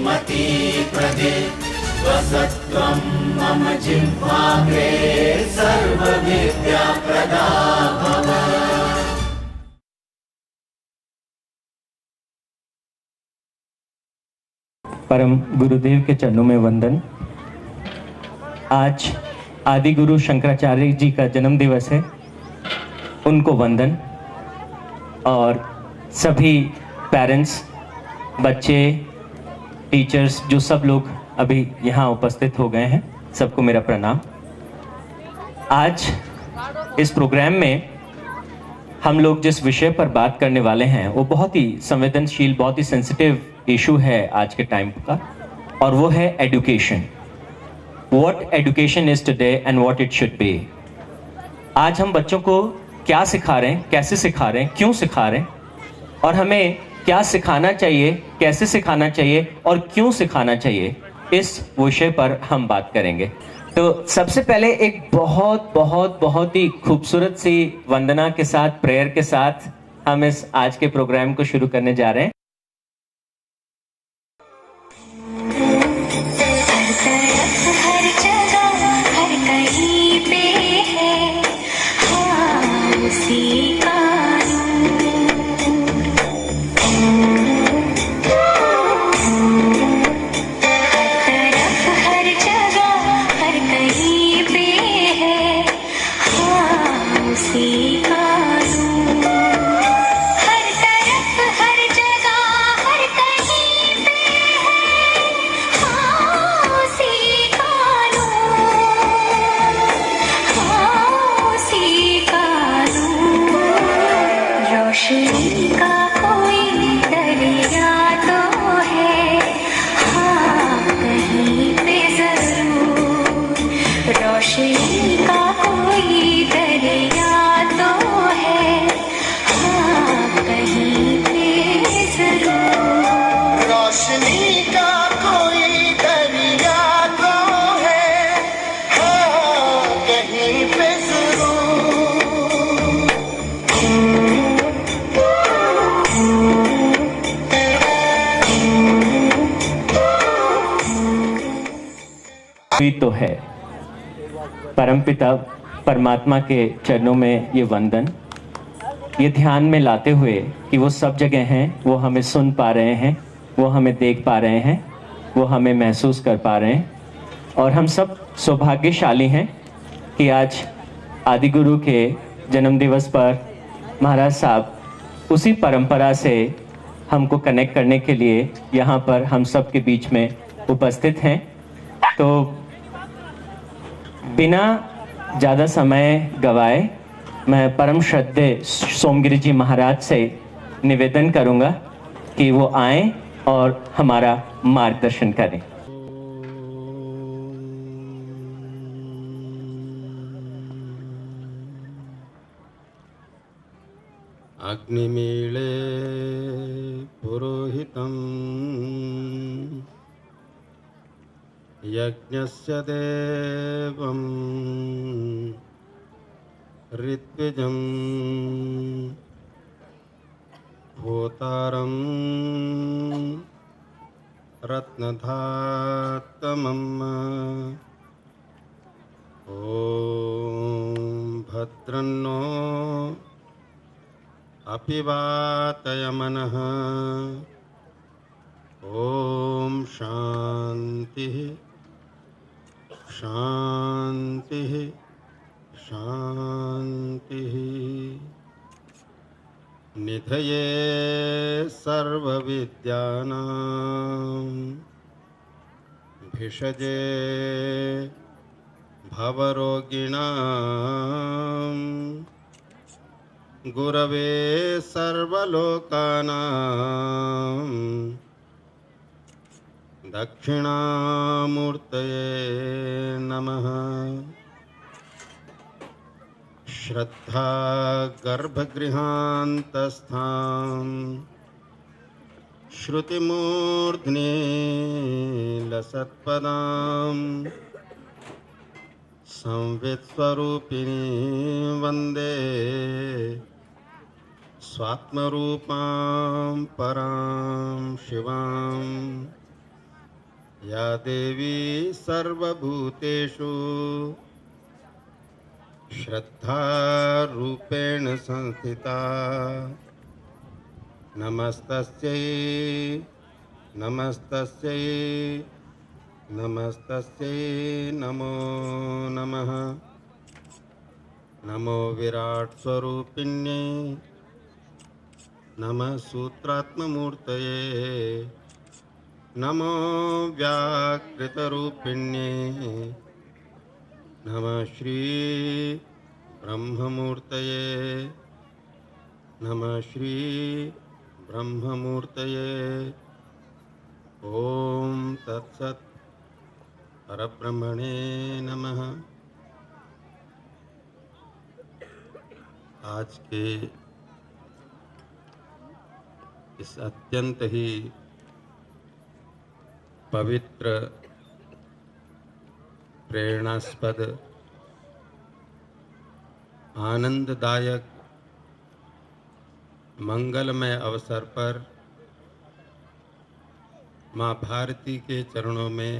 श्रीमती प्रदे वसत्वं मम जिह्वाग्रे सर्वविद्याप्रदा भव। परम गुरुदेव के चरणों में वंदन। आज आदि गुरु शंकराचार्य जी का जन्म दिवस है, उनको वंदन। और सभी पेरेंट्स, बच्चे, टीचर्स, जो सब लोग अभी यहाँ उपस्थित हो गए हैं, सबको मेरा प्रणाम। आज इस प्रोग्राम में हम लोग जिस विषय पर बात करने वाले हैं वो बहुत ही संवेदनशील, बहुत ही सेंसिटिव इशू है आज के टाइम का, और वो है education. What education is today and what it should be. आज हम बच्चों को क्या सिखा रहे हैं, कैसे सिखा रहे हैं, क्यों सिखा रहे हैं, और हमें क्या सिखाना चाहिए, कैसे सिखाना चाहिए और क्यों सिखाना चाहिए, इस विषय पर हम बात करेंगे। तो सबसे पहले एक बहुत बहुत बहुत ही खूबसूरत सी वंदना के साथ, प्रेयर के साथ हम इस आज के प्रोग्राम को शुरू करने जा रहे हैं। तो है परमपिता परमात्मा के चरणों में ये वंदन, ये ध्यान में लाते हुए कि वो सब जगह हैं, वो हमें सुन पा रहे हैं, वो हमें देख पा रहे हैं, वो हमें महसूस कर पा रहे हैं। और हम सब सौभाग्यशाली हैं कि आज आदि गुरु के जन्म दिवस पर महाराज साहब उसी परंपरा से हमको कनेक्ट करने के लिए यहाँ पर हम सब के बीच में उपस्थित हैं। तो बिना ज़्यादा समय गवाए मैं परम श्रद्धेय सोमगिरी जी महाराज से निवेदन करूंगा कि वो आएं और हमारा मार्गदर्शन करें। अग्निमीळे पुरोहितं यज्ञस्य देवं ऋत्विजं होतारं रत्नधातमम् ॐ भद्रन्नो अपि वातयमनः ॐ शान्तिः शान्तिः शान्तिः। निधये सर्वविद्यानां भिषजे भवरोगिणां गुरवे सर्वलोकानां दक्षिणामूर्तये नमः। श्रद्धा गर्भगृहान्तस्थां श्रुतिमूर्ध्नि लसत्पदां संवित्स्वरूपिणी वन्दे स्वात्मरूपां परां शिवां। या देवी सर्वभूतेषु श्रद्धारूपेण संस्थिता नमस्तस्यै नमस्तस्यै नमस्तस्यै नमो नमः। नमो विराट स्वरूपिण्ये नमः सूत्रात्ममूर्तये नमो व्याकृतरूपिण्ये नमः श्री ब्रह्ममूर्तये नमः श्री ब्रह्ममूर्तये। ओम तत्सत् परब्रह्मणे नमः। आज के इस अत्यंत ही पवित्र प्रेरणास्पद आनंददायक मंगलमय अवसर पर माँ भारती के चरणों में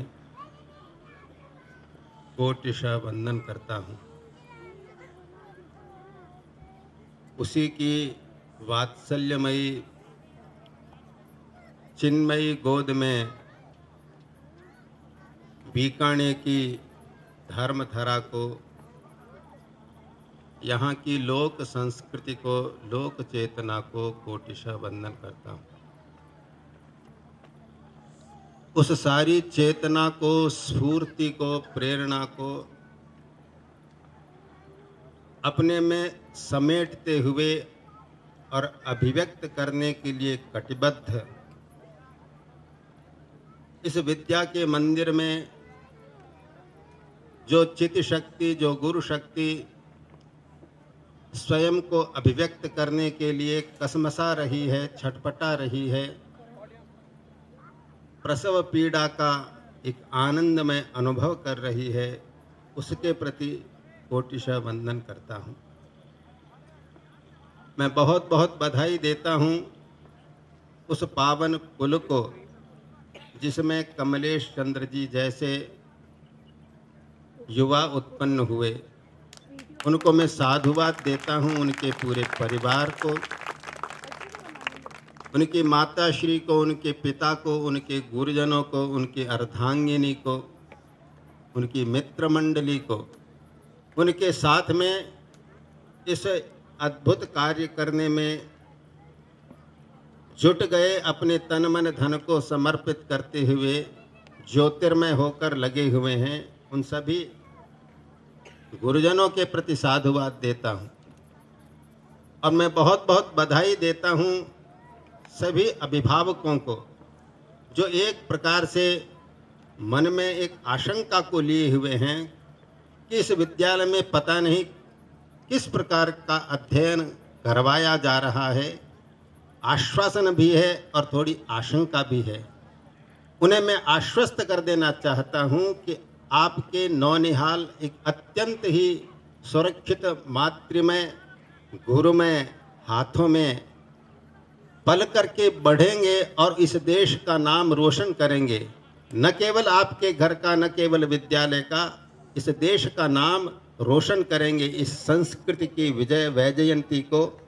कोटिशः वंदन करता हूँ। उसी की वात्सल्यमयी चिन्मयी गोद में बीकाने की धर्मधरा को, यहाँ की लोक संस्कृति को, लोक चेतना को कोटिशः वंदन करता हूँ। उस सारी चेतना को, स्फूर्ति को, प्रेरणा को अपने में समेटते हुए और अभिव्यक्त करने के लिए कटिबद्ध इस विद्या के मंदिर में जो चित शक्ति, जो गुरु शक्ति स्वयं को अभिव्यक्त करने के लिए कसमसा रही है, छटपटा रही है, प्रसव पीड़ा का एक आनंदमय अनुभव कर रही है, उसके प्रति कोटिशः वंदन करता हूँ। मैं बहुत बहुत बधाई देता हूँ उस पावन कुल को जिसमें कमलेश चंद्र जी जैसे युवा उत्पन्न हुए। उनको मैं साधुवाद देता हूँ, उनके पूरे परिवार को, उनकी माता श्री को, उनके पिता को, उनके गुरुजनों को, उनकी अर्धांगिनी को, उनकी मित्र मंडली को, उनके साथ में इस अद्भुत कार्य करने में जुट गए, अपने तन मन धन को समर्पित करते हुए ज्योतिर्मय होकर लगे हुए हैं। उन सभी गुरुजनों के प्रति साधुवाद देता हूँ और मैं बहुत बहुत बधाई देता हूँ सभी अभिभावकों को जो एक प्रकार से मन में एक आशंका को लिए हुए हैं कि इस विद्यालय में पता नहीं किस प्रकार का अध्ययन करवाया जा रहा है। आश्वासन भी है और थोड़ी आशंका भी है। उन्हें मैं आश्वस्त कर देना चाहता हूँ कि आपके नौनिहाल एक अत्यंत ही सुरक्षित मातृमय गुरुमय हाथों में पल करके बढ़ेंगे और इस देश का नाम रोशन करेंगे। न केवल आपके घर का, न केवल विद्यालय का, इस देश का नाम रोशन करेंगे। इस संस्कृति की विजय वैजयंती को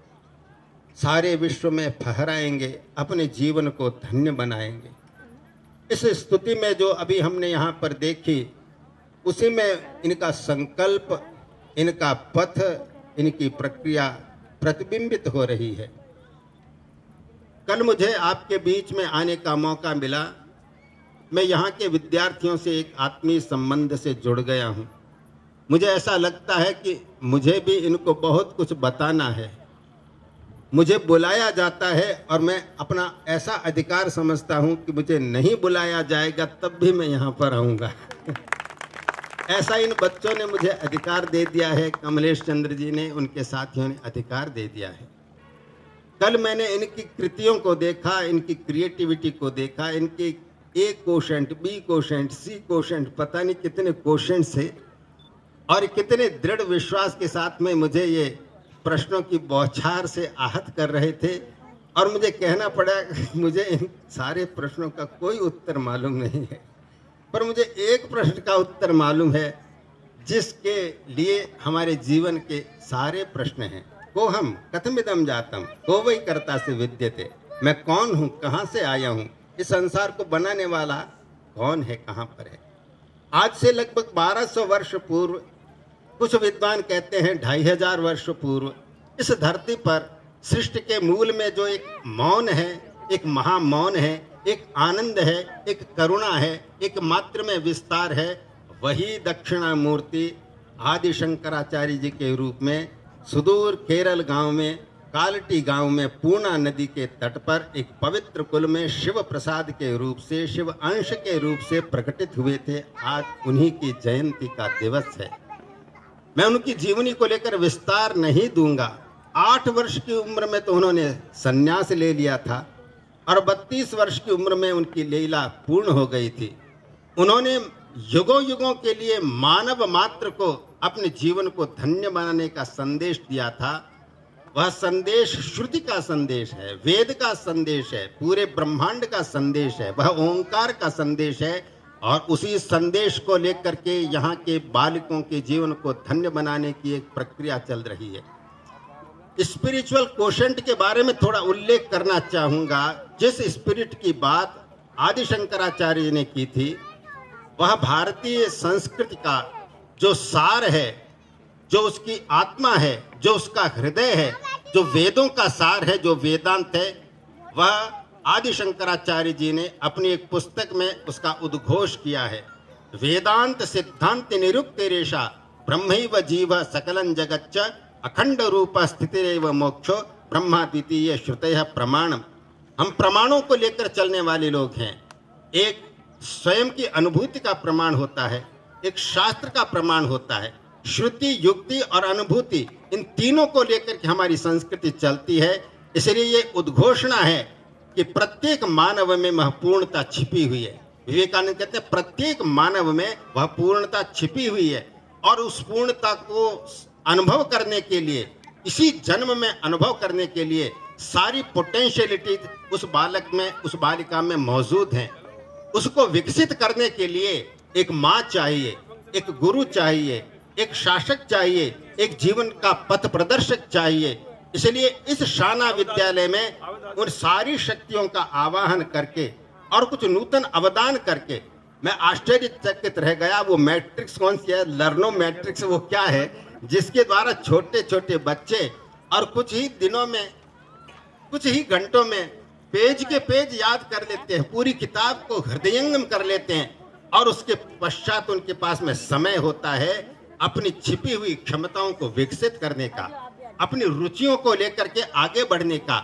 सारे विश्व में फहराएंगे, अपने जीवन को धन्य बनाएंगे। इस स्तुति में जो अभी हमने यहाँ पर देखी, उसी में इनका संकल्प, इनका पथ, इनकी प्रक्रिया प्रतिबिंबित हो रही है। कल मुझे आपके बीच में आने का मौका मिला। मैं यहाँ के विद्यार्थियों से एक आत्मीय संबंध से जुड़ गया हूँ। मुझे ऐसा लगता है कि मुझे भी इनको बहुत कुछ बताना है। मुझे बुलाया जाता है और मैं अपना ऐसा अधिकार समझता हूँ कि मुझे नहीं बुलाया जाएगा तब भी मैं यहाँ पर आऊँगा। ऐसा इन बच्चों ने मुझे अधिकार दे दिया है, कमलेश चंद्र जी ने, उनके साथियों ने अधिकार दे दिया है। कल मैंने इनकी कृतियों को देखा, इनकी क्रिएटिविटी को देखा, इनके ए कोशेंट, बी कोशेंट, सी कोशेंट, पता नहीं कितने कोशेंट से, और कितने दृढ़ विश्वास के साथ में मुझे ये प्रश्नों की बौछार से आहत कर रहे थे। और मुझे कहना पड़ा मुझे इन सारे प्रश्नों का कोई उत्तर मालूम नहीं है। पर मुझे एक प्रश्न का उत्तर मालूम है जिसके लिए हमारे जीवन के सारे प्रश्न हैं। को हम कथमिदम जातम को वही कर्ता से विद्यते। मैं कौन हूँ, कहाँ से आया हूँ, इस संसार को बनाने वाला कौन है, कहाँ पर है। आज से लगभग 1200 वर्ष पूर्व, कुछ विद्वान कहते हैं 2500 वर्ष पूर्व, इस धरती पर सृष्टि के मूल में जो एक मौन है, एक महामौन है, एक आनंद है, एक करुणा है, एक मात्र में विस्तार है, वही दक्षिणामूर्ति आदि शंकराचार्य जी के रूप में सुदूर केरल गांव में, कालटी गांव में, पूर्णा नदी के तट पर एक पवित्र कुल में शिव प्रसाद के रूप से, शिव अंश के रूप से प्रकटित हुए थे। आज उन्हीं की जयंती का दिवस है। मैं उनकी जीवनी को लेकर विस्तार नहीं दूंगा। 8 वर्ष की उम्र में तो उन्होंने संन्यास ले लिया था और 32 वर्ष की उम्र में उनकी लीला पूर्ण हो गई थी। उन्होंने युगों युगों के लिए मानव मात्र को अपने जीवन को धन्य बनाने का संदेश दिया था। वह संदेश श्रुति का संदेश है, वेद का संदेश है, पूरे ब्रह्मांड का संदेश है, वह ओंकार का संदेश है। और उसी संदेश को लेकर के यहाँ के बालकों के जीवन को धन्य बनाने की एक प्रक्रिया चल रही है। स्पिरिचुअल कोशेंट के बारे में थोड़ा उल्लेख करना चाहूँगा। जिस स्पिरिट की बात आदि शंकराचार्य ने की थी, वह भारतीय संस्कृति का जो सार है, जो उसकी आत्मा है, जो उसका हृदय है, जो वेदों का सार है, जो वेदांत है, वह आदि शंकराचार्य जी ने अपनी एक पुस्तक में उसका उद्घोष किया है। वेदांत सिद्धांत निरुक्तिरेषा ब्रह्मैव जीव सकलं जगच्च अखंड रूप स्थितिरेव मोक्षो ब्रह्मा द्वितीय श्रुतयः प्रमाणम। हम प्रमाणों को लेकर चलने वाले लोग हैं। एक स्वयं की अनुभूति का प्रमाण होता है, एक शास्त्र का प्रमाण होता है। श्रुति, युक्ति और अनुभूति, इन तीनों को लेकर के हमारी संस्कृति चलती है। इसलिए ये उद्घोषणा है कि प्रत्येक मानव में वह पूर्णता छिपी हुई है। विवेकानंद कहते हैं प्रत्येक मानव में वह पूर्णता छिपी हुई है और उस पूर्णता को अनुभव करने के लिए, इसी जन्म में अनुभव करने के लिए सारी पोटेंशियलिटी उस बालक में, उस बालिका में मौजूद हैं। उसको विकसित करने के लिए एक माँ चाहिए, एक गुरु चाहिए, एक शासक चाहिए, एक जीवन का पथ प्रदर्शक चाहिए। इसलिए इस शाना विद्यालय में उन सारी शक्तियों का आवाहन करके और कुछ नूतन अवदान करके मैं आश्चर्यचकित रह गया। वो मैट्रिक्स कौन सी है, लर्नो मैट्रिक्स, वो क्या है जिसके द्वारा छोटे छोटे बच्चे और कुछ ही दिनों में, कुछ ही घंटों में पेज के पेज याद कर लेते हैं, पूरी किताब को हृदयंगम कर लेते हैं और उसके पश्चात उनके पास में समय होता है अपनी छिपी हुई क्षमताओं को विकसित करने का, अपनी रुचियों को लेकर के आगे बढ़ने का।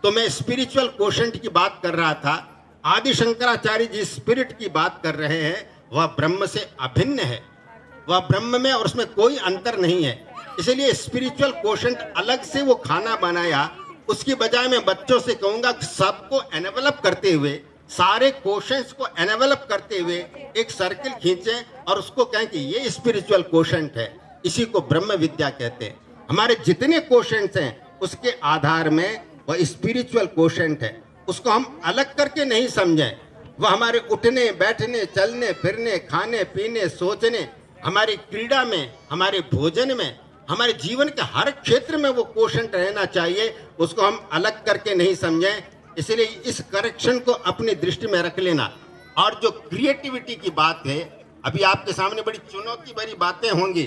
तो मैं स्पिरिचुअल कोशेंट की बात कर रहा था। आदि शंकराचार्य जी स्पिरिट की बात कर रहे हैं, वह ब्रह्म से अभिन्न है, वह ब्रह्म में और उसमें कोई अंतर नहीं है। इसलिए स्पिरिचुअल कोशेंट अलग से वो खाना बनाया, उसकी बजाय मैं बच्चों से कहूँगा कि सबको एनवेलप करते हुए, सारे कोशेंट्स को एनवेलप करते हुए एक सर्किल खींचें और उसको कहें कि ये स्पिरिचुअल कोशेंट है। इसी को ब्रह्म विद्या कहते हैं। हमारे जितने कोशेंट्स हैं उसके आधार में वह स्पिरिचुअल कोशेंट है। उसको हम अलग करके नहीं समझें। वह हमारे उठने, बैठने, चलने, फिरने, खाने, पीने, सोचने, हमारी क्रीड़ा में, हमारे भोजन में, हमारे जीवन के हर क्षेत्र में वो कोशेंट रहना चाहिए। उसको हम अलग करके नहीं समझें। इसलिए इस करेक्शन को अपनी दृष्टि में रख लेना। और जो क्रिएटिविटी की बात है, अभी आपके सामने बड़ी चुनौती भरी बातें होंगी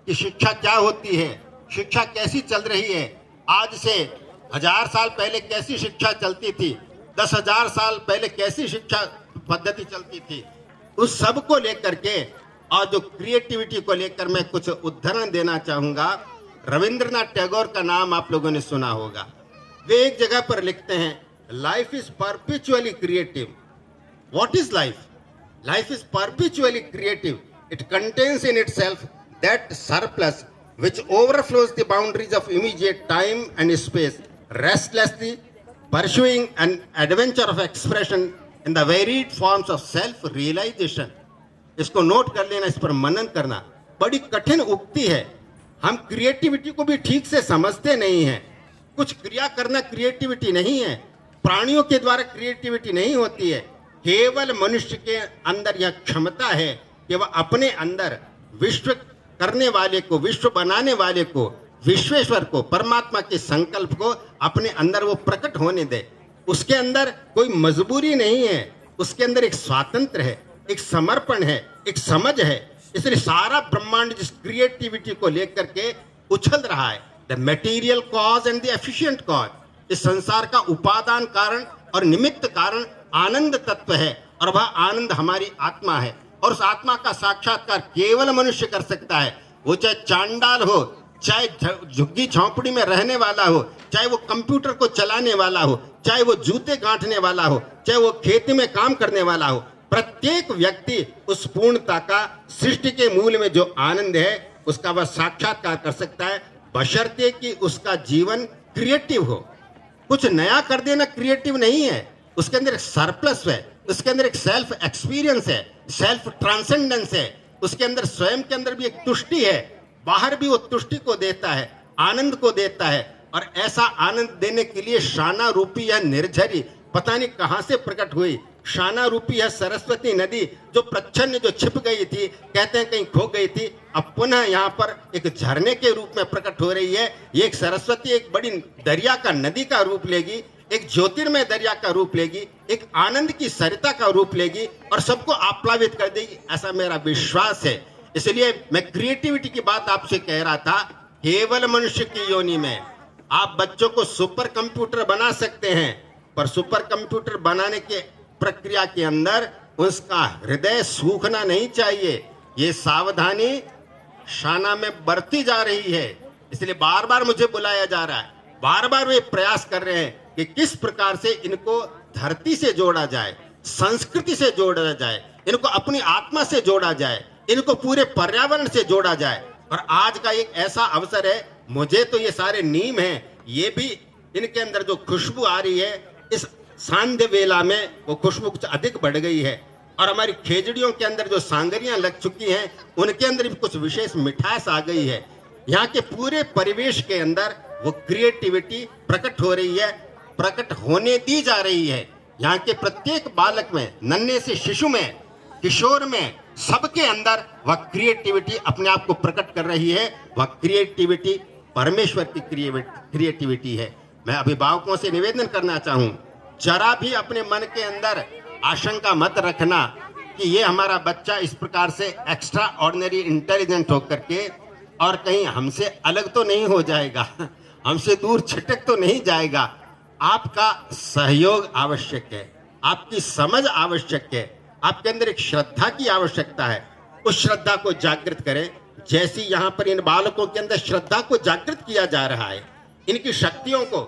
कि शिक्षा क्या होती है, शिक्षा कैसी चल रही है। आज से 1000 साल पहले कैसी शिक्षा चलती थी, 10,000 साल पहले कैसी शिक्षा पद्धति चलती थी, उस सब को लेकर के और जो क्रिएटिविटी को लेकर मैं कुछ उदाहरण देना चाहूँगा। रविंद्रनाथ टैगोर का नाम आप लोगों ने सुना होगा। वे एक जगह पर लिखते हैं, life is perpetually creative. What is life? Life is perpetually creative. It contains in itself that surplus which overflows the boundaries of immediate time and space, restlessly pursuing an adventure of expression in the varied forms of self-realization. इसको note कर लेना, इस पर मनन करना। बड़ी कठिन उक्ति है। हम क्रिएटिविटी को भी ठीक से समझते नहीं हैं। कुछ क्रिया करना क्रिएटिविटी नहीं है। प्राणियों के द्वारा क्रिएटिविटी नहीं होती है। केवल मनुष्य के अंदर यह क्षमता है कि वह अपने अंदर विश्व करने वाले को, विश्व बनाने वाले को, विश्वेश्वर को, परमात्मा के संकल्प को अपने अंदर वो प्रकट होने दे। उसके अंदर कोई मजबूरी नहीं है, उसके अंदर एक स्वातंत्र है, एक समर्पण है, एक समझ है। इसलिए सारा ब्रह्मांड जिस क्रिएटिविटी को लेकर के उछल रहा है, the material cause and the efficient cause, इस संसार का उपादान कारण और निमित्त कारण आनंद तत्व है, और वह आनंद हमारी आत्मा है। और उस आत्मा का साक्षात्कार केवल मनुष्य कर सकता है। वो चाहे चांडाल हो, चाहे झुग्गी झोंपड़ी में रहने वाला हो, चाहे वो कंप्यूटर को चलाने वाला हो, चाहे वो जूते गांठने वाला हो, चाहे वो खेती में काम करने वाला हो, प्रत्येक व्यक्ति उस पूर्णता का, सृष्टि के मूल में जो आनंद है उसका वह साक्षात्कार कर सकता है, बशर्ते कि उसका जीवन क्रिएटिव हो। कुछ नया कर देना क्रिएटिव नहीं है, उसके अंदर एक सरप्लस है, उसके अंदर एक सेल्फ एक्सपीरियंस है, सेल्फ ट्रांसेंडेंस है, उसके अंदर स्वयं के अंदर भी एक तुष्टि है, बाहर भी वो तुष्टि को देता है, आनंद को देता है। और ऐसा आनंद देने के लिए शाना रूपी यह निर्झरी पता नहीं कहां से प्रकट हुई, शाना रूपी यह सरस्वती नदी जो प्रच्छन्न, जो छिप गई थी, कहते हैं कहीं खो गई थी, अब पुनः यहाँ पर एक झरने के रूप में प्रकट हो रही है। ये एक सरस्वती एक बड़ी दरिया का, नदी का रूप लेगी, एक ज्योतिर्मय दरिया का रूप लेगी, एक आनंद की सरिता का रूप लेगी और सबको आप्लावित कर देगी, ऐसा मेरा विश्वास है। इसलिए मैं क्रिएटिविटी की बात आपसे कह रहा था। केवल मनुष्य की योनि में आप बच्चों को सुपर कंप्यूटर बना सकते हैं, पर सुपर कंप्यूटर बनाने के प्रक्रिया के अंदर उसका हृदय सूखना नहीं चाहिए। ये सावधानी शाना में बढ़ती जा रही है, इसलिए बार बार मुझे बुलाया जा रहा है, बार बार वे प्रयास कर रहे हैं कि किस प्रकार से इनको धरती से जोड़ा जाए, संस्कृति से जोड़ा जाए, इनको अपनी आत्मा से जोड़ा जाए, इनको पूरे पर्यावरण से जोड़ा जाए। और आज का एक ऐसा अवसर है, मुझे तो ये सारे नीम हैं, ये भी इनके अंदर जो खुशबू आ रही है, इस सांध्य वेला में वो खुशबू कुछ अधिक बढ़ गई है। और हमारी खेजड़ियों के अंदर जो सांगरियां लग चुकी हैं, उनके अंदर भी कुछ विशेष मिठास आ गई है। यहाँ के पूरे परिवेश के अंदर वो क्रिएटिविटी प्रकट हो रही है, प्रकट होने दी जा रही है। यहाँ के प्रत्येक बालक में, नन्हे से शिशु में, किशोर में, सबके अंदर वह क्रिएटिविटी अपने आप को प्रकट कर रही है। वह क्रिएटिविटी परमेश्वर की क्रिएटिविटी है। मैं अभिभावकों से निवेदन करना चाहूं, जरा भी अपने मन के अंदर आशंका मत रखना कि ये हमारा बच्चा इस प्रकार से एक्स्ट्रा ऑर्डिनरी इंटेलिजेंट होकर के और कहीं हमसे अलग तो नहीं हो जाएगा, हमसे दूर छिटक तो नहीं जाएगा। आपका सहयोग आवश्यक है, आपकी समझ आवश्यक है, आपके अंदर एक श्रद्धा की आवश्यकता है। उस श्रद्धा को जागृत करें, जैसी यहाँ पर इन बालकों के अंदर श्रद्धा को जागृत किया जा रहा है, इनकी शक्तियों को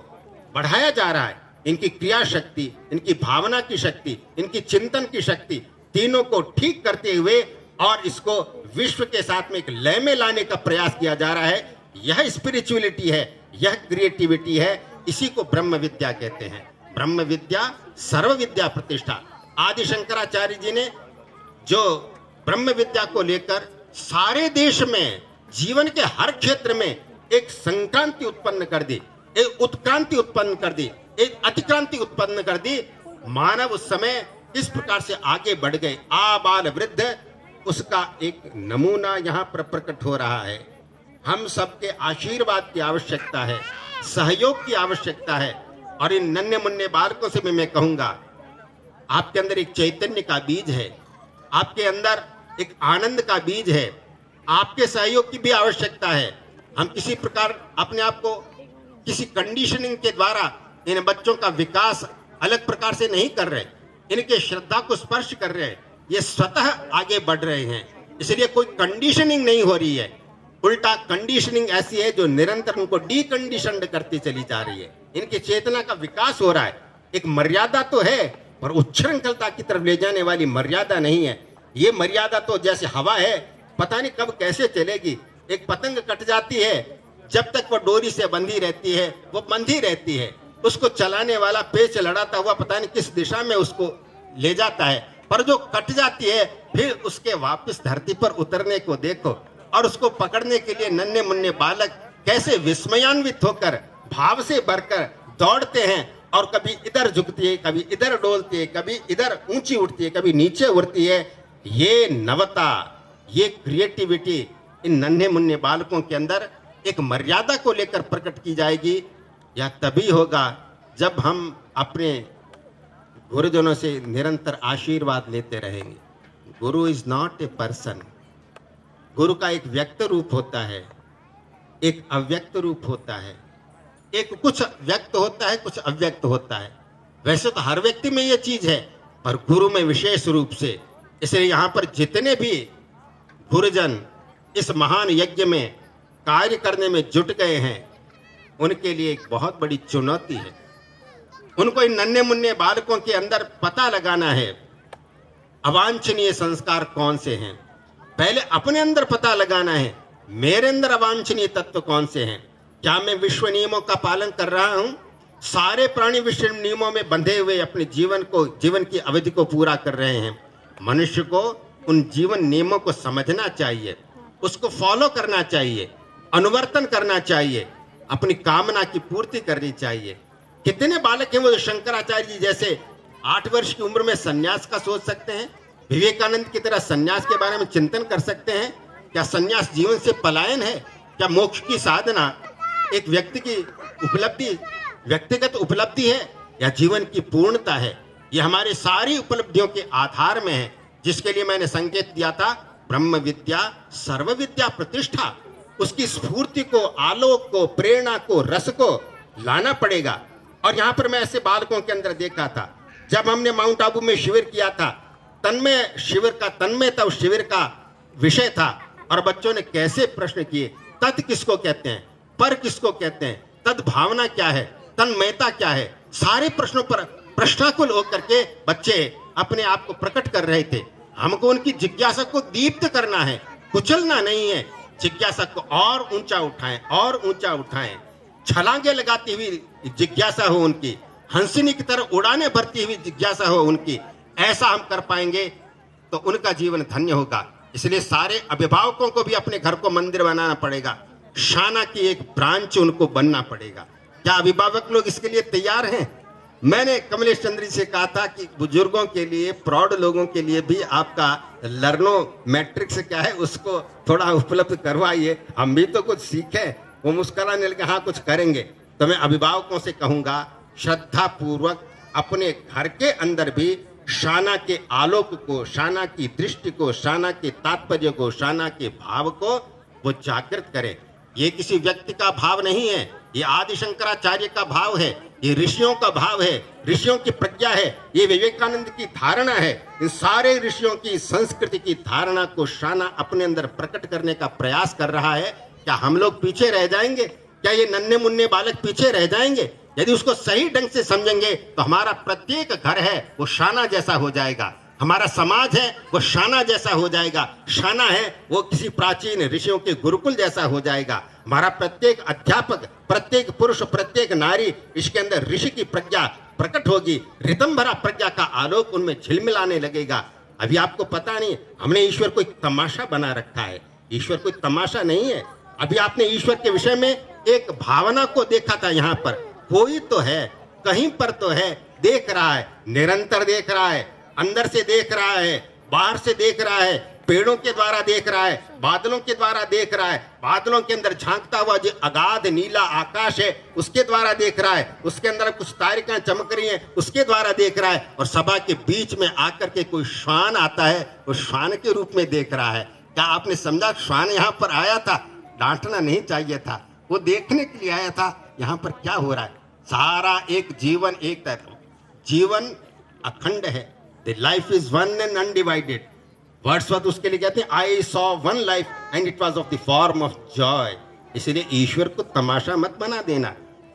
बढ़ाया जा रहा है, इनकी क्रिया शक्ति, इनकी भावना की शक्ति, इनकी चिंतन की शक्ति, तीनों को ठीक करते हुए और इसको विश्व के साथ में एक लय में लाने का प्रयास किया जा रहा है। यह स्पिरिचुअलिटी है, यह क्रिएटिविटी है, इसी को ब्रह्म विद्या कहते हैं। ब्रह्म विद्या सर्व विद्या प्रतिष्ठा। आदि शंकराचार्य जी ने जो ब्रह्म विद्या को लेकर सारे देश में, जीवन के हर क्षेत्र में एक संक्रांति उत्पन्न कर दी, एक उत्क्रांति उत्पन्न कर दी, एक अतिक्रांति उत्पन्न कर दी। मानव उस समय इस प्रकार से आगे बढ़ गए, आबाल वृद्ध, उसका एक नमूना यहाँ पर प्रकट हो रहा है। हम सबके आशीर्वाद की आवश्यकता है, सहयोग की आवश्यकता है। और इन नन्हे मुन्ने बालकों से भी मैं कहूंगा, आपके अंदर एक चैतन्य का बीज है, आपके अंदर एक आनंद का बीज है, आपके सहयोग की भी आवश्यकता है। हम किसी प्रकार अपने आप को किसी कंडीशनिंग के द्वारा इन बच्चों का विकास अलग प्रकार से नहीं कर रहे, इनके श्रद्धा को स्पर्श कर रहे हैं, ये स्वतः आगे बढ़ रहे हैं। इसलिए कोई कंडीशनिंग नहीं हो रही है, उल्टा कंडीशनिंग ऐसी है जो निरंतर उनको डीकंडीशनड करती चली जा रही है। इनकी चेतना का विकास हो रहा है। एक मर्यादा तो है, पर उच्छृंखलता की तरफ ले जाने वाली मर्यादा नहीं है। ये मर्यादा तो जैसे हवा है, पता नहीं कब कैसे चलेगी। एक पतंग कट जाती है, जब तक वो डोरी से बंधी रहती है वो बंधी रहती है, उसको चलाने वाला पेच लड़ाता हुआ पता नहीं किस दिशा में उसको ले जाता है। पर जो कट जाती है, फिर उसके वापस धरती पर उतरने को देखो, और उसको पकड़ने के लिए नन्हे मुन्ने बालक कैसे विस्मयान्वित होकर, भाव से भरकर दौड़ते हैं और कभी इधर झुकती है, कभी इधर डोलती है, कभी इधर ऊंची उठती है, कभी नीचे उड़ती है। ये नवता, ये क्रिएटिविटी इन नन्हे मुन्ने बालकों के अंदर एक मर्यादा को लेकर प्रकट की जाएगी। यह तभी होगा जब हम अपने गुरुजनों से निरंतर आशीर्वाद लेते रहेंगे। गुरु इज नॉट ए पर्सन। गुरु का एक व्यक्त रूप होता है, एक अव्यक्त रूप होता है, एक कुछ व्यक्त होता है, कुछ अव्यक्त होता है। वैसे तो हर व्यक्ति में ये चीज है, पर गुरु में विशेष रूप से। इसलिए यहाँ पर जितने भी गुरुजन इस महान यज्ञ में कार्य करने में जुट गए हैं, उनके लिए एक बहुत बड़ी चुनौती है। उनको इन नन्हे मुन्ने बालकों के अंदर पता लगाना है अवांछनीय संस्कार कौन से हैं। पहले अपने अंदर पता लगाना है, मेरे अंदर अवांछनीय तत्व कौन से हैं। क्या मैं विश्व नियमों का पालन कर रहा हूं? सारे प्राणी विश्व नियमों में बंधे हुए अपने जीवन की अवधि को पूरा कर रहे हैं। मनुष्य को उन जीवन नियमों को समझना चाहिए, उसको फॉलो करना चाहिए, अनुवर्तन करना चाहिए, अपनी कामना की पूर्ति करनी चाहिए। कितने बालक हैं वो शंकराचार्य जी जैसे 8 वर्ष की उम्र में सन्यास का सोच सकते हैं, विवेकानंद की तरह सन्यास के बारे में चिंतन कर सकते हैं। क्या सन्यास जीवन से पलायन है? क्या मोक्ष की साधना एक व्यक्ति की उपलब्धि, व्यक्तिगत उपलब्धि है या जीवन की पूर्णता है? ये हमारी सारी उपलब्धियों के आधार में है, जिसके लिए मैंने संकेत दिया था ब्रह्म विद्या सर्व विद्या प्रतिष्ठा। उसकी स्फूर्ति को, आलोक को, प्रेरणा को, रस को लाना पड़ेगा। और यहाँ पर मैं ऐसे बालकों के अंदर देखा था, जब हमने माउंट आबू में शिविर किया था, तन्मयता उस शिविर का विषय था। और बच्चों ने कैसे प्रश्न किए, तत् किसको कहते हैं, पर किसको कहते हैं, तद भावना क्या है, तन्मयता क्या है। सारे प्रश्नों पर प्रश्नाकुल होकर के बच्चे अपने आप को प्रकट कर रहे थे। हमको उनकी जिज्ञासा को दीप्त करना है, कुचलना नहीं है। जिज्ञासा को और ऊंचा उठाएं, और ऊंचा उठाएं। छलांगे लगाती हुई जिज्ञासा हो उनकी, हंसनी की तरह उड़ाने भरती हुई जिज्ञासा हो उनकी। ऐसा हम कर पाएंगे तो उनका जीवन धन्य होगा। इसलिए सारे अभिभावकों को भी अपने घर को मंदिर बनाना पड़ेगा, शाना की एक ब्रांच उनको बनना पड़ेगा। क्या अभिभावक लोग इसके लिए तैयार हैं? मैंने कमलेश चंद्र जी से कहा था कि बुजुर्गों के लिए, प्रौढ़ लोगों के लिए भी आपका लर्नो मैट्रिक्स क्या है उसको थोड़ा उपलब्ध करवाइए, हम भी तो कुछ सीखें। वो मुस्कुराने लगे, हाँ कुछ करेंगे। तो मैं अभिभावकों से कहूंगा, श्रद्धा पूर्वक अपने घर के अंदर भी शाना के आलोक को, शाना की दृष्टि को, शाना के तात्पर्य को, शाना के भाव को वो जागृत करें। ये किसी व्यक्ति का भाव नहीं है, ये आदि शंकराचार्य का भाव है, ये ऋषियों का भाव है, ऋषियों की प्रज्ञा है, ये विवेकानंद की धारणा है। इन सारे ऋषियों की संस्कृति की धारणा को शाना अपने अंदर प्रकट करने का प्रयास कर रहा है। क्या हम लोग पीछे रह जाएंगे? क्या ये नन्हे मुन्ने बालक पीछे रह जाएंगे? यदि उसको सही ढंग से समझेंगे तो हमारा प्रत्येक घर है वो शाना जैसा हो जाएगा, हमारा समाज है वो शाना जैसा हो जाएगा, शाना है वो किसी प्राचीन ऋषियों के गुरुकुल जैसा हो जाएगा। हमारा प्रत्येक अध्यापक, प्रत्येक पुरुष, प्रत्येक नारी, इसके अंदर ऋषि की प्रज्ञा प्रकट होगी, रितम भरा प्रज्ञा का आलोक उनमें झिलमिलाने लगेगा। अभी आपको पता नहीं, हमने ईश्वर को एक तमाशा बना रखा है। ईश्वर कोई तमाशा नहीं है। अभी आपने ईश्वर के विषय में एक भावना को देखा था। यहाँ पर कोई तो है, कहीं पर तो है, देख रहा है, निरंतर देख रहा है, अंदर से देख रहा है, बाहर से देख रहा है, पेड़ों के द्वारा देख रहा है, बादलों के द्वारा देख रहा है, बादलों के अंदर झांकता हुआ जो अगाध नीला आकाश है उसके द्वारा देख रहा है, उसके अंदर कुछ तारिकां चमक रही हैं उसके द्वारा देख रहा है। और सभा के बीच में आकर के कोई श्वान आता है, वो श्वान के रूप में देख रहा है। क्या आपने समझा? श्वान यहाँ पर आया था, डांटना नहीं चाहिए था, वो देखने के लिए आया था। यहाँ पर क्या हो रहा है? सारा एक जीवन, एक जीवन अखंड है। The life is one and undivided. Wordsworth उसके लिए कहते हैं, I saw one life and it was of the form of Joy. इसलिए ईश्वर को तमाशा मत बना देना,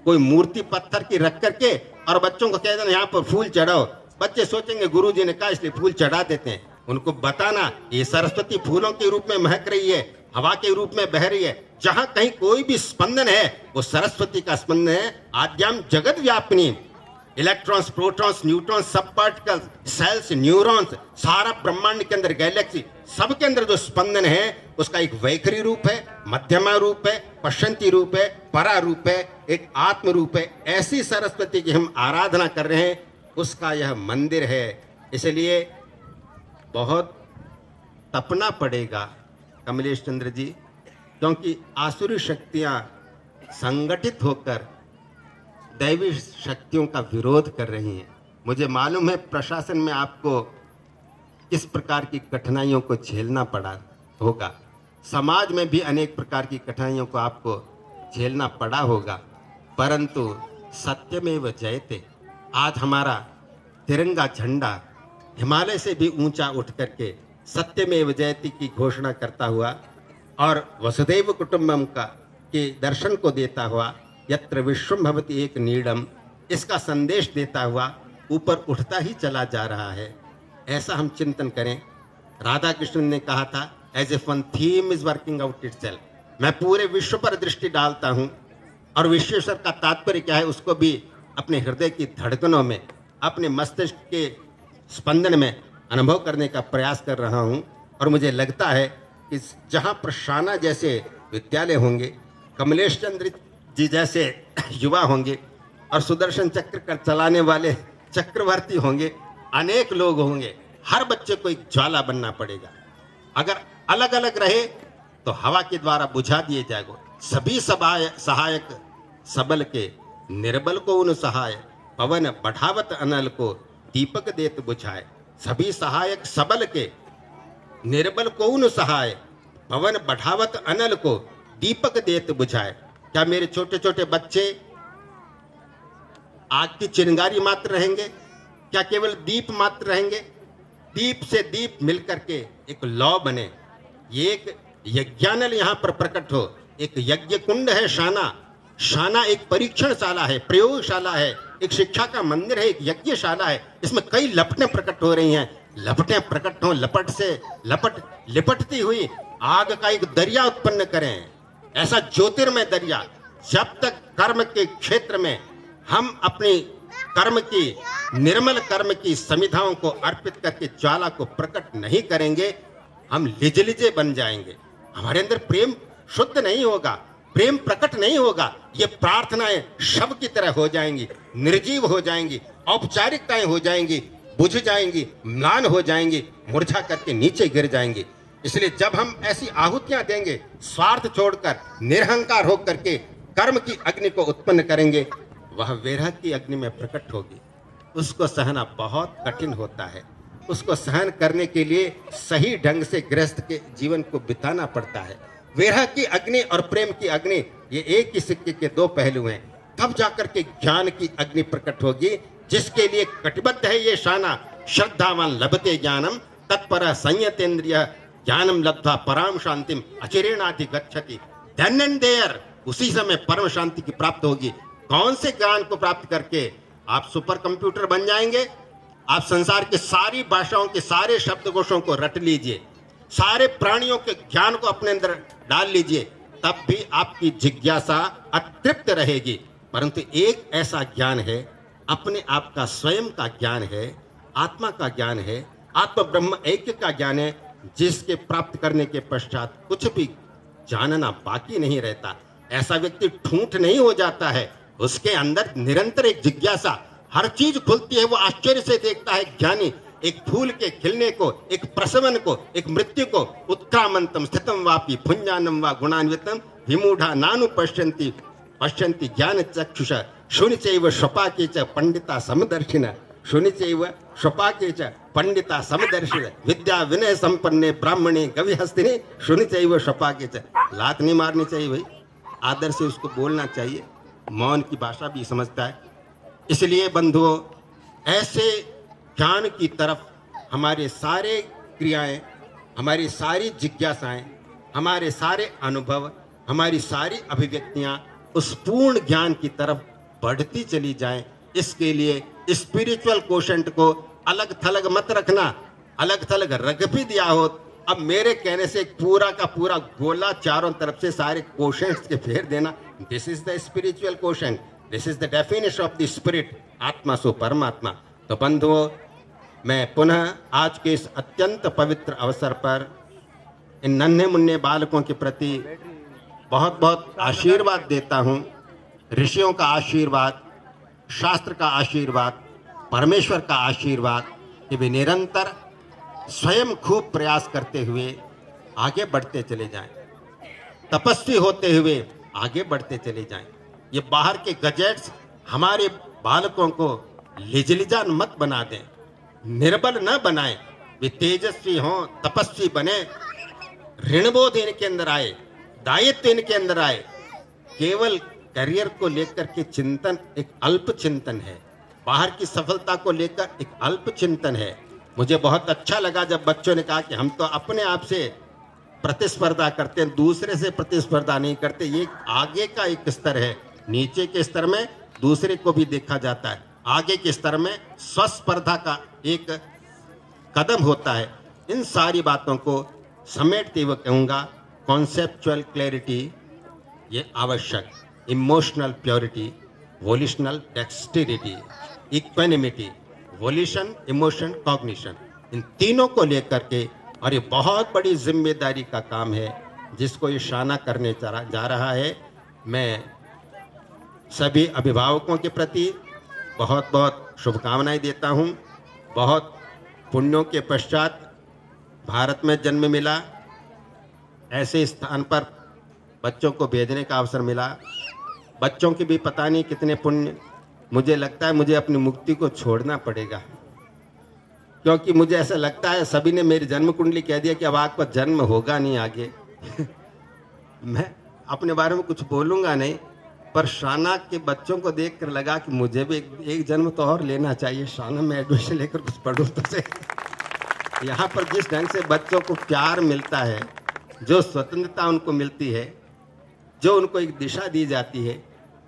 कोई मूर्ति पत्थर की रख करके और बच्चों को कह देना यहाँ पर फूल चढ़ाओ। बच्चे सोचेंगे गुरुजी ने कहा इसलिए फूल चढ़ा देते हैं। उनको बताना ये सरस्वती फूलों के रूप में महक रही है, हवा के रूप में बह रही है। जहां कहीं कोई भी स्पंदन है वो सरस्वती का स्पंदन है। आद्याम जगत व्यापिनी, इलेक्ट्रॉन्स, प्रोटॉन्स, न्यूट्रॉन्स, सब पार्टिकल्स, सेल्स, न्यूरॉन्स, सारा ब्रह्मांड के अंदर, गैलेक्सी, सबके अंदर जो स्पंदन है उसका एक वैखरी रूप है, मध्यमा रूप है, पश्चंती रूप है, परा रूप है, एक आत्म रूप है। ऐसी सरस्वती की हम आराधना कर रहे हैं, उसका यह मंदिर है। इसलिए बहुत तपना पड़ेगा कमलेश चंद्र जी, क्योंकि आसुरी शक्तियां संगठित होकर दैवी शक्तियों का विरोध कर रही हैं। मुझे मालूम है प्रशासन में आपको किस प्रकार की कठिनाइयों को झेलना पड़ा होगा, समाज में भी अनेक प्रकार की कठिनाइयों को आपको झेलना पड़ा होगा, परंतु सत्यमेव जयते। आज हमारा तिरंगा झंडा हिमालय से भी ऊंचा उठ करके सत्यमेव जयते की घोषणा करता हुआ और वसुदैव कुटुंबम का के दर्शन को देता हुआ, यत्र विश्वम भवति एक नीडम, इसका संदेश देता हुआ ऊपर उठता ही चला जा रहा है। ऐसा हम चिंतन करें। राधा कृष्ण ने कहा था, as if one theme is working out itself, मैं पूरे विश्व पर दृष्टि डालता हूँ और विश्वेश्वर का तात्पर्य क्या है उसको भी अपने हृदय की धड़कनों में, अपने मस्तिष्क के स्पंदन में अनुभव करने का प्रयास कर रहा हूँ। और मुझे लगता है कि जहाँ पर शाना जैसे विद्यालय होंगे, कमलेश चंद्र जी जैसे युवा होंगे और सुदर्शन चक्र का चलाने वाले चक्रवर्ती होंगे, अनेक लोग होंगे, हर बच्चे को एक ज्वाला बनना पड़ेगा। अगर अलग अलग रहे तो हवा के द्वारा बुझा दिए जाएगा। सभी सहायक सबल के, निर्बल को उन सहाय, पवन बढ़ावत अनल को दीपक देत बुझाए। सभी सहायक सबल के, निर्बल को उन सहाय, पवन बढ़ावत अनल को दीपक देत बुझाए। क्या मेरे छोटे छोटे बच्चे आग की चिंगारी मात्र रहेंगे? क्या केवल दीप मात्र रहेंगे? दीप से दीप मिलकर के एक लौ बने, ये एक यज्ञानल यहाँ पर प्रकट हो। एक यज्ञ कुंड है शाना, शाना एक परीक्षणशाला है, प्रयोगशाला है, एक शिक्षा का मंदिर है, एक यज्ञशाला है। इसमें कई लपटें प्रकट हो रही हैं। लपटें प्रकट हो, लपट से लपट लिपटती हुई आग का एक दरिया उत्पन्न करें, ऐसा ज्योतिर्मय दरिया। जब तक कर्म के क्षेत्र में हम अपनी कर्म की, निर्मल कर्म की समिधाओं को अर्पित करके ज्वाला को प्रकट नहीं करेंगे, हम लिजलिजे बन जाएंगे। हमारे अंदर प्रेम शुद्ध नहीं होगा, प्रेम प्रकट नहीं होगा। ये प्रार्थनाएं शव की तरह हो जाएंगी, निर्जीव हो जाएंगी, औपचारिकताएं हो जाएंगी, बुझ जाएंगी, म्लान हो जाएंगी, मुरझा करके नीचे गिर जाएंगी। इसलिए जब हम ऐसी आहुतियां देंगे, स्वार्थ छोड़कर निरहंकार होकर के कर्म की अग्नि को उत्पन्न करेंगे, वह विरह की अग्नि में प्रकट होगी। उसको सहना बहुत कठिन होता है। उसको सहन करने के लिए सही ढंग से गृहस्थ के जीवन को बिताना पड़ता है। विरह की अग्नि और प्रेम की अग्नि, ये एक ही सिक्के के दो पहलू हैं। तब जाकर के ज्ञान की अग्नि प्रकट होगी, जिसके लिए कटिबद्ध है ये शाना। श्रद्धावान लभते ज्ञानम तत्पर संयतेन्द्रिय ज्ञानम लब्धा पराम शांतिम अचिरेणाति गच्छति। देन एंड देयर, उसी समय परम शांति की प्राप्त होगी। कौन से ज्ञान को प्राप्त करके आप सुपर कंप्यूटर बन जाएंगे? आप संसार के सारी भाषाओं के सारे शब्दकोशों को रट लीजिए, सारे प्राणियों के ज्ञान को अपने अंदर डाल लीजिए, तब भी आपकी जिज्ञासा अतृप्त रहेगी। परंतु एक ऐसा ज्ञान है, अपने आप का स्वयं का ज्ञान है, आत्मा का ज्ञान है, आत्म ब्रह्म ऐक्य का ज्ञान है, जिसके प्राप्त करने के पश्चात कुछ भी जानना बाकी नहीं रहता। ऐसा व्यक्ति ठूंठ नहीं हो जाता है, उसके अंदर निरंतर एक जिज्ञासा, हर चीज खुलती है, वो आश्चर्य से देखता है ज्ञानी। एक फूल के खिलने को, एक प्रसवन को, एक मृत्यु को, उत्क्रामंतम स्थितम वापि पुण्यानम वा गुणान्वितम विमूढ़ा नानु पश्यन्ति पश्यन्ति ज्ञान चक्षुष शुनिचैव स्वपाके च पंडिता समदर्शिन शुनिचैव स्वपाके च पंडिता समदर्शिन विद्या विनय संपन्ने ब्राह्मणे गविहस्तिने शुनिचैव स्वपाके च। लात नहीं मारनी चाहिए भाई, आदर से उसको बोलना चाहिए, मौन की भाषा भी समझता है। इसलिए बंधुओं, ऐसे ज्ञान की तरफ हमारे सारे क्रियाएं, हमारी सारी जिज्ञासाएं, हमारे सारे अनुभव, हमारी सारी अभिव्यक्तियां उस पूर्ण ज्ञान की तरफ बढ़ती चली जाएं। इसके लिए स्पिरिचुअल कोशेंट को अलग थलग मत रखना। अलग थलग रख भी दिया हो, अब मेरे कहने से पूरा का पूरा गोला चारों तरफ से सारे कोशेंट्स के फेर देना, this is the spiritual quotient. This is the definition of the spirit, आत्मा सो परमात्मा। तो बंधुओं, मैं पुनः आज के इस अत्यंत पवित्र अवसर पर इन नन्हे मुन्ने बालकों के प्रति बहुत बहुत आशीर्वाद देता हूँ। ऋषियों का आशीर्वाद, शास्त्र का आशीर्वाद, परमेश्वर का आशीर्वाद कि वे निरंतर स्वयं खूब प्रयास करते हुए आगे बढ़ते चले जाएं, तपस्वी होते हुए आगे बढ़ते चले जाएं। ये बाहर के गजेट्स हमारे बालकों को लिजलिजान मत बना दें, निर्बल न बनाएं। वे तेजस्वी हों, तपस्वी बने, ऋणबोध इनके अंदर आए, दायित्व इनके अंदर आए। केवल करियर को लेकर के चिंतन एक अल्प चिंतन है, बाहर की सफलता को लेकर एक अल्प चिंतन है। मुझे बहुत अच्छा लगा जब बच्चों ने कहा कि हम तो अपने आप से प्रतिस्पर्धा करते हैं, दूसरे से प्रतिस्पर्धा नहीं करते। ये आगे का एक स्तर है, नीचे के स्तर में दूसरे को भी देखा जाता है, आगे के स्तर में स्वस्पर्धा का एक कदम होता है। इन सारी बातों को समेटते हुए कहूँगा, कॉन्सेप्चुअल क्लैरिटी ये आवश्यक, emotional purity, volitional dexterity, equanimity, volition, emotion, cognition, इन तीनों को लेकर के, और ये बहुत बड़ी जिम्मेदारी का काम है जिसको ये शाना करने जा रहा है। मैं सभी अभिभावकों के प्रति बहुत बहुत शुभकामनाएं देता हूँ। बहुत पुण्यों के पश्चात भारत में जन्म मिला, ऐसे स्थान पर बच्चों को भेजने का अवसर मिला। बच्चों के भी पता नहीं कितने पुण्य। मुझे लगता है मुझे अपनी मुक्ति को छोड़ना पड़ेगा, क्योंकि मुझे ऐसा लगता है सभी ने मेरी जन्म कुंडली कह दिया कि अब आपका जन्म होगा नहीं आगे। मैं अपने बारे में कुछ बोलूँगा नहीं, पर शाना के बच्चों को देखकर लगा कि मुझे भी एक जन्म तो और लेना चाहिए। शाना में एडमिशन लेकर कुछ पढ़ूँ तो से। यहाँ पर जिस ढंग से बच्चों को प्यार मिलता है, जो स्वतंत्रता उनको मिलती है, जो उनको एक दिशा दी जाती है,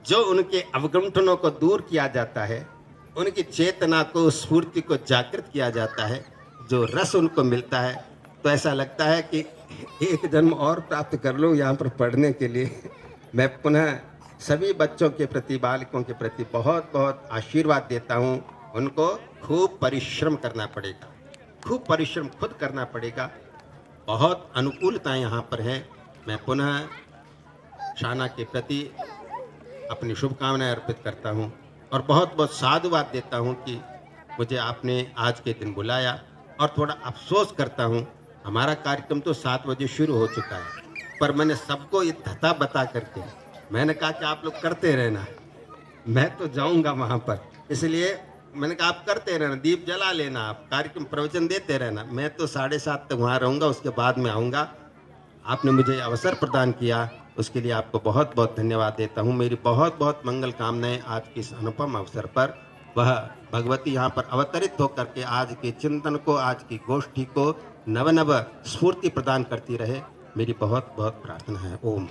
जो उनके अवगुंठनों को दूर किया जाता है, उनकी चेतना को, स्फूर्ति को जागृत किया जाता है, जो रस उनको मिलता है, तो ऐसा लगता है कि एक जन्म और प्राप्त कर लूँ यहाँ पर पढ़ने के लिए। मैं पुनः सभी बच्चों के प्रति, बालकों के प्रति बहुत बहुत आशीर्वाद देता हूँ। उनको खूब परिश्रम करना पड़ेगा, खूब परिश्रम खुद करना पड़ेगा। बहुत अनुकूलताएं यहाँ पर हैं। मैं पुनः शाना के प्रति अपनी शुभकामनाएं अर्पित करता हूँ और बहुत बहुत साधुवाद देता हूँ कि मुझे आपने आज के दिन बुलाया। और थोड़ा अफसोस करता हूँ, हमारा कार्यक्रम तो 7 बजे शुरू हो चुका है, पर मैंने सबको ये धता बता करके मैंने कहा कि आप लोग करते रहना, मैं तो जाऊँगा वहाँ पर। इसलिए मैंने कहा आप करते रहना, दीप जला लेना, आप कार्यक्रम प्रवचन देते रहना, मैं तो 7:30 तक वहाँ रहूँगा, उसके बाद में आऊँगा। आपने मुझे अवसर प्रदान किया, उसके लिए आपको बहुत बहुत धन्यवाद देता हूँ। मेरी बहुत बहुत मंगल कामनाएं आज के इस अनुपम अवसर पर वह भगवती यहाँ पर अवतरित होकर के आज के चिंतन को, आज की गोष्ठी को नव नव स्फूर्ति प्रदान करती रहे, मेरी बहुत बहुत प्रार्थना है। ओम।